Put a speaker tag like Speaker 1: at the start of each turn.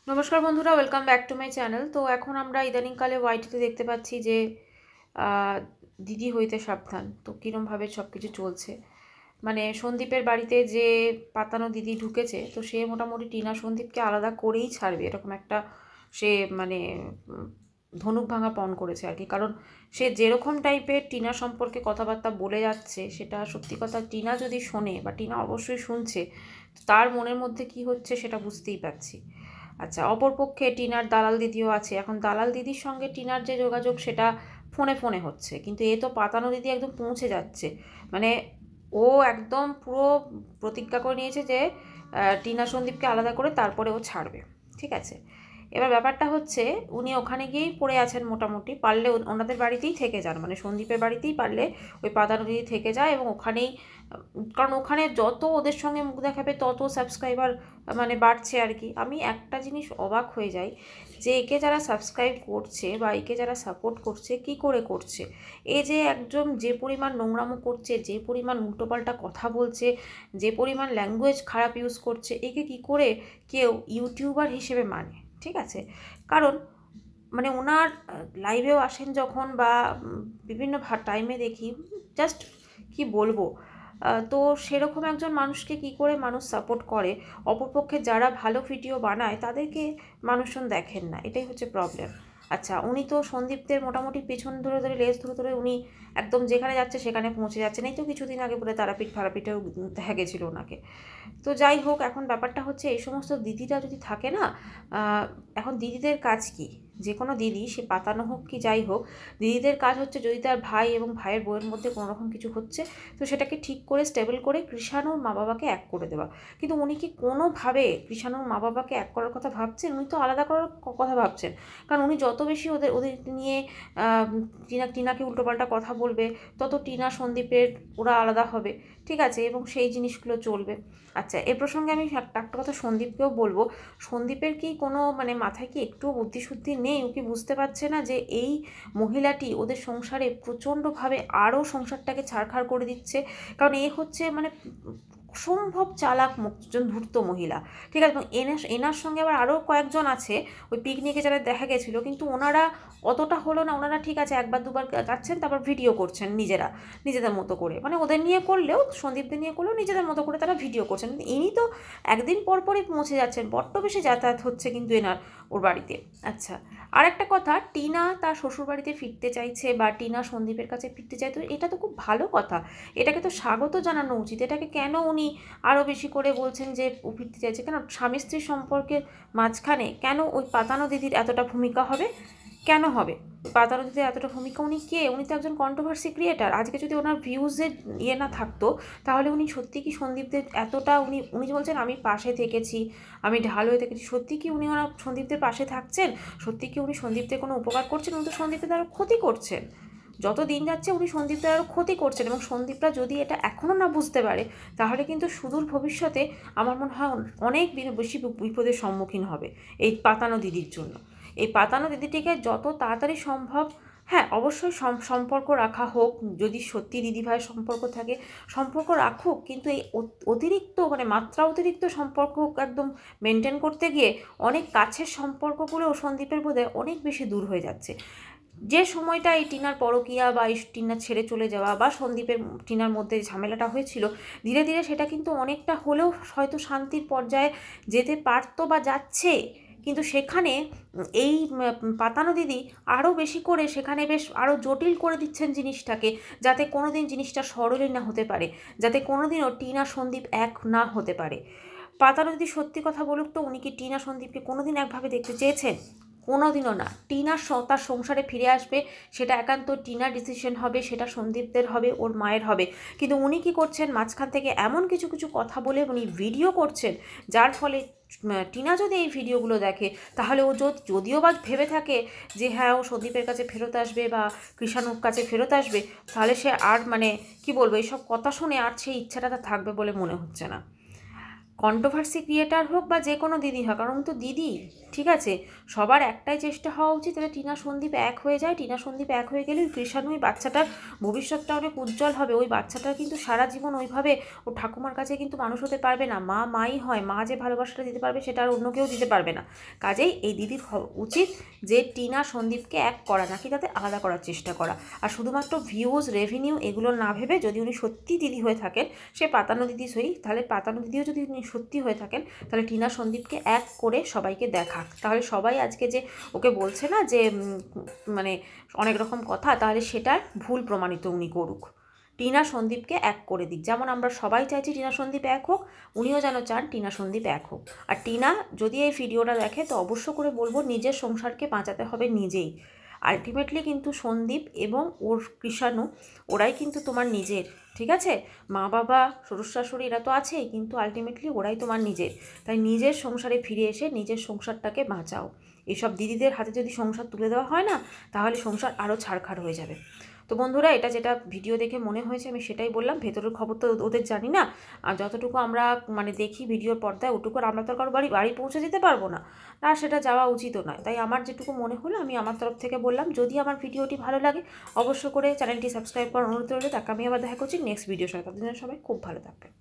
Speaker 1: নমস্কার বন্ধুরা, welcome back to my channel. তো এখন আমরা ইদানিংকালে ওয়াইটিতে দেখতে পাচ্ছি যে দিদি হইতে সাবধান। তো কীরমভাবে সব কিছু চলছে, মানে সন্দীপের বাড়িতে যে পাতানো দিদি ঢুকেছে, তো সে মোটামুটি টিনা সন্দীপকে আলাদা করেই ছাড়বে, এরকম একটা সে মানে ধনুক ভাঙা পণ করেছে আর কি। কারণ সে যেরকম টাইপের টিনা সম্পর্কে কথাবার্তা বলে যাচ্ছে, সেটা সত্যি কথা টিনা যদি শোনে, বা টিনা অবশ্যই শুনছে, তার মনের মধ্যে কি হচ্ছে সেটা বুঝতেই পারছি। আচ্ছা, অপরপক্ষে টিনার দালাল দিদিও আছে। এখন দালাল দিদির সঙ্গে টিনার যে যোগাযোগ, সেটা ফোনে ফোনে হচ্ছে, কিন্তু এ তো পাতানো দিদি একদম পৌঁছে যাচ্ছে। মানে ও একদম পুরো প্রতিজ্ঞা করে নিয়েছে যে টিনা সন্দীপকে আলাদা করে তারপরে ও ছাড়বে। ঠিক আছে, এবার ব্যাপারটা হচ্ছে উনি ওখানে গিয়েই পড়ে আছেন মোটামুটি। পারলে ওনাদের বাড়িতেই থেকে যান, মানে সন্দীপের বাড়িতেই পারলে ওই পাতানো দিদি থেকে যায় এবং ওখানেই, কারণ ওখানে যত ওদের সঙ্গে মুখ দেখাবে তত সাবস্ক্রাইবার মানে বাড়ছে আর কি। আমি একটা জিনিস অবাক হয়ে যাই যে একে যারা সাবস্ক্রাইব করছে বা একে যারা সাপোর্ট করছে, কি করে করছে? এ যে একজন যে পরিমাণ নোংরামো করছে, যে পরিমাণ উল্টোপাল্টা কথা বলছে, যে পরিমাণ ল্যাঙ্গুয়েজ খারাপ ইউজ করছে, একে কি করে কেউ ইউটিউবার হিসেবে মানে? ঠিক আছে, কারণ মানে ওনার লাইভেও আসেন যখন, বা বিভিন্ন টাইমে দেখি, জাস্ট কি বলবো, তো সেরকম একজন মানুষকে কি করে মানুষ সাপোর্ট করে? অপরপক্ষে যারা ভালো ভিডিও বানায় তাদেরকে মানুষজন দেখেন না, এটাই হচ্ছে প্রবলেম। আচ্ছা, উনি তো সন্দীপদের মোটামুটি পেছন ধরে ধরে লেজ ধরে ধরে উনি একদম যেখানে যাচ্ছে সেখানে পৌঁছে যাচ্ছেন। এই তো কিছুদিন আগে বলে তারাপীঠ ফারাপীঠেও দেখা গেছিলো ওনাকে। তো যাই হোক, এখন ব্যাপারটা হচ্ছে এই সমস্ত দিদিরা যদি থাকে না, এখন দিদিদের কাজ কি? যে কোনো দিদি, সে পাতানো হোক কি যাই হোক, দিদিদের কাজ হচ্ছে যদি তার ভাই এবং ভাইয়ের বউয়ের মধ্যে কোনো রকম কিছু হচ্ছে, তো সেটাকে ঠিক করে স্টেবল করে কৃষাণুর মা বাবাকে এক করে দেওয়া। কিন্তু উনি কি কোনোভাবে কৃষাণুর মা বাবাকে এক করার কথা ভাবছেন? উনি তো আলাদা করার কথা ভাবছেন। কারণ উনি যত বেশি ওদের ওদের নিয়ে টিনাকে উল্টোপাল্টা কথা বলবে, তত টিনা সন্দীপের ওরা আলাদা হবে। ঠিক আছে, এবং সেই জিনিসগুলো চলবে। আচ্ছা, এ প্রসঙ্গে আমি একটা কথা সন্দীপকেও বলবো, সন্দীপের কি কোনো মানে মাথায় কি একটুও বুদ্ধিশুদ্ধি নেই? ও কি বুঝতে পারছে না যে এই মহিলাটি ওদের সংসারে প্রচণ্ডভাবে আরও সংসারটাকে ছাড়খাড় করে দিচ্ছে? কারণ এ হচ্ছে মানে অসম্ভব চালাক একজন ধূর্ত মহিলা। ঠিক আছে, এবং এনার সঙ্গে আবার আরও কয়েকজন আছে ওই পিকনিকে যারা দেখা গেছিলো, কিন্তু ওনারা অতটা হলো না। ওনারা ঠিক আছে একবার দুবার যাচ্ছেন, তারপর ভিডিও করছেন নিজেরা, নিজেদের মতো করে, মানে ওদের নিয়ে করলেও, সন্দীপদের নিয়ে করলেও নিজেদের মতো করে তারা ভিডিও করছেন। ইনি তো একদিন পর পরই পৌঁছে যাচ্ছেন, বড্ড বেশি যাতায়াত হচ্ছে কিন্তু এনার ওর বাড়িতে। আচ্ছা, আর একটা কথা, টিনা তার শ্বশুরবাড়িতে ফিরতে চাইছে বা টিনা সন্দীপের কাছে ফিরতে চাই, তো এটা তো খুব ভালো কথা, এটাকে তো স্বাগত জানানো উচিত। এটাকে কেন উনি আরও বেশি করে বলছেন যে ও ফিরতে চাইছে? কেন স্বামী স্ত্রীর সম্পর্কের মাঝখানে কেন ওই পাতানো দিদির এতটা ভূমিকা হবে? কেন হবে পাতানো দিদির এতটা ভূমিকা? উনি কে? উনি তো একজন কন্ট্রোভার্সি ক্রিয়েটার। আজকে যদি ওনার ভিউজের ইয়ে না থাকতো, তাহলে উনি সত্যি কি সন্দীপদের এতটা, উনি উনি যে বলছেন আমি পাশে থেকেছি, আমি ঢাল হয়ে থেকেছি, সত্যি কি উনি ওনার সন্দীপদের পাশে থাকছেন? সত্যি কি উনি সন্দীপদের কোনো উপকার করছেন? উনি তো সন্দীপদের আরও ক্ষতি করছেন। যত দিন যাচ্ছে উনি সন্দীপদের আরও ক্ষতি করছেন, এবং সন্দীপরা যদি এটা এখনও না বুঝতে পারে, তাহলে কিন্তু সুদূর ভবিষ্যতে আমার মনে হয় অনেক বেশি বিপদের সম্মুখীন হবে এই পাতানো দিদির জন্য। এই পাতানো দিদিটিকে যত তাড়াতাড়ি সম্ভব, হ্যাঁ অবশ্যই সম্পর্ক রাখা হোক, যদি সত্যি দিদিভাইয়ের সম্পর্ক থাকে সম্পর্ক রাখুক, কিন্তু এই অতিরিক্ত মানে মাত্রা অতিরিক্ত সম্পর্ক একদম মেনটেন করতে গিয়ে অনেক কাছের সম্পর্কগুলো সন্দীপের বোধহয় অনেক বেশি দূর হয়ে যাচ্ছে। যে সময়টা এই টিনার পরকীয়া বা এই টিনার ছেড়ে চলে যাওয়া বা সন্দীপের টিনার মধ্যে ঝামেলাটা হয়েছিল, ধীরে ধীরে সেটা কিন্তু অনেকটা হলেও হয়তো শান্তির পর্যায়ে যেতে পারতো বা যাচ্ছে। কিন্তু সেখানে এই পাতানো দিদি আরও বেশি করে সেখানে বেশ আরও জটিল করে দিচ্ছেন জিনিসটাকে, যাতে কোনো দিন জিনিসটা সরলই না হতে পারে, যাতে কোনো দিনও টিনা সন্দীপ এক না হতে পারে। পাতানো দিদি সত্যি কথা বলুক তো, উনি কি টিনা সন্দীপকে কোনো দিন একভাবে দেখতে চেয়েছেন? কোনো দিনও না। টিনা তার সংসারে ফিরে আসবে, সেটা একান্ত টিনার ডিসিশন হবে, সেটা সন্দীপদের হবে, ওর মায়ের হবে। কিন্তু উনি কি করছেন, মাঝখান থেকে এমন কিছু কিছু কথা বলে উনি ভিডিও করছেন, যার ফলে টিনা যদি এই ভিডিওগুলো দেখে, তাহলে ও যদিও বা ভেবে থাকে যে হ্যাঁ ও সন্দীপের কাছে ফেরত আসবে বা কৃষাণুর কাছে ফেরত আসবে, তাহলে সে আর মানে কি বলবো, এইসব কথা শুনে আর সেই ইচ্ছাটা তার থাকবে বলে মনে হচ্ছে না। কন্ট্রোভার্সি ক্রিয়েটার হোক বা যে কোনো দিদি হোক, কারণ তো দিদি, ঠিক আছে, সবার একটাই চেষ্টা হওয়া উচিত তাহলে টিনা সন্দীপ এক হয়ে যায়। টিনা সন্দীপ এক হয়ে গেলে ওই কৃষাণু, ওই বাচ্চাটার ভবিষ্যৎটা অনেক উজ্জ্বল হবে। ওই বাচ্চাটার কিন্তু সারা জীবন ওইভাবে ও ঠাকুমার কাছে কিন্তু মানুষ হতে পারবে না। মা মাই হয়, মা যে ভালোবাসাটা দিতে পারবে সেটা আর অন্য কেউ দিতে পারবে না। কাজেই এই দিদির উচিত যে টিনা সন্দীপকে এক করা, নাকি তাতে আলাদা করার চেষ্টা করা। আর শুধুমাত্র ভিউজ, রেভিনিউ এগুলো না ভেবে, যদি উনি সত্যি দিদি হয়ে থাকেন, সে পাতানো দিদি সই, তাহলে পাতানো দিদিও যদি উনি সত্যি হয়ে থাকেন, তাহলে টিনা সন্দীপকে এক করে সবাইকে দেখাক। তাহলে সবাই আজকে যে ওকে বলছে না যে মানে অনেক রকম কথা, তাহলে সেটার ভুল প্রমাণিত উনি করুক। টিনা সন্দীপকে এক করে দিক। যেমন আমরা সবাই চাইছি টিনা সন্দীপ এক হোক, উনিও যেন চান টিনা সন্দীপ এক হোক। আর টিনা যদি এই ভিডিওটা দেখে তো অবশ্য করে বলবো, নিজের সংসারকে বাঁচাতে হবে নিজেই। আলটিমেটলি কিন্তু সন্দীপ এবং ওর কৃষাণু, ওরাই কিন্তু তোমার নিজের, ঠিক আছে? মা বাবা, শ্বশুর শাশুড়ি এরা তো আছেই, কিন্তু আলটিমেটলি ওরাই তোমার নিজের। তাই নিজের সংসারে ফিরে এসে নিজের সংসারটাকে বাঁচাও। এসব দিদিদের হাতে যদি সংসার তুলে দেওয়া হয় না, তাহলে সংসার আরও ছাড়খাড় হয়ে যাবে। তো বন্ধুরা, এটা যেটা ভিডিও দেখে মনে হয়েছে আমি সেটাই বললাম। ভেতরের খবর তো ওদের জানি না, আর যতটুকু আমরা মানে দেখি ভিডিওর পর্দায়, ওটুকু আমরা তো আর কারো বাড়ি পৌঁছে দিতে পারবো না, আর সেটা যাওয়া উচিতও নয়। তাই আমার যেটুকু মনে হলো আমি আমার তরফ থেকে বললাম। যদি আমার ভিডিওটি ভালো লাগে অবশ্য করে চ্যানেলটি সাবস্ক্রাইব করার অনুরোধ রইল। তাকে আমি আবার দেখা করছি নেক্সট ভিডিওর সাথে। আপনাদের সবাই খুব ভালো থাকবেন।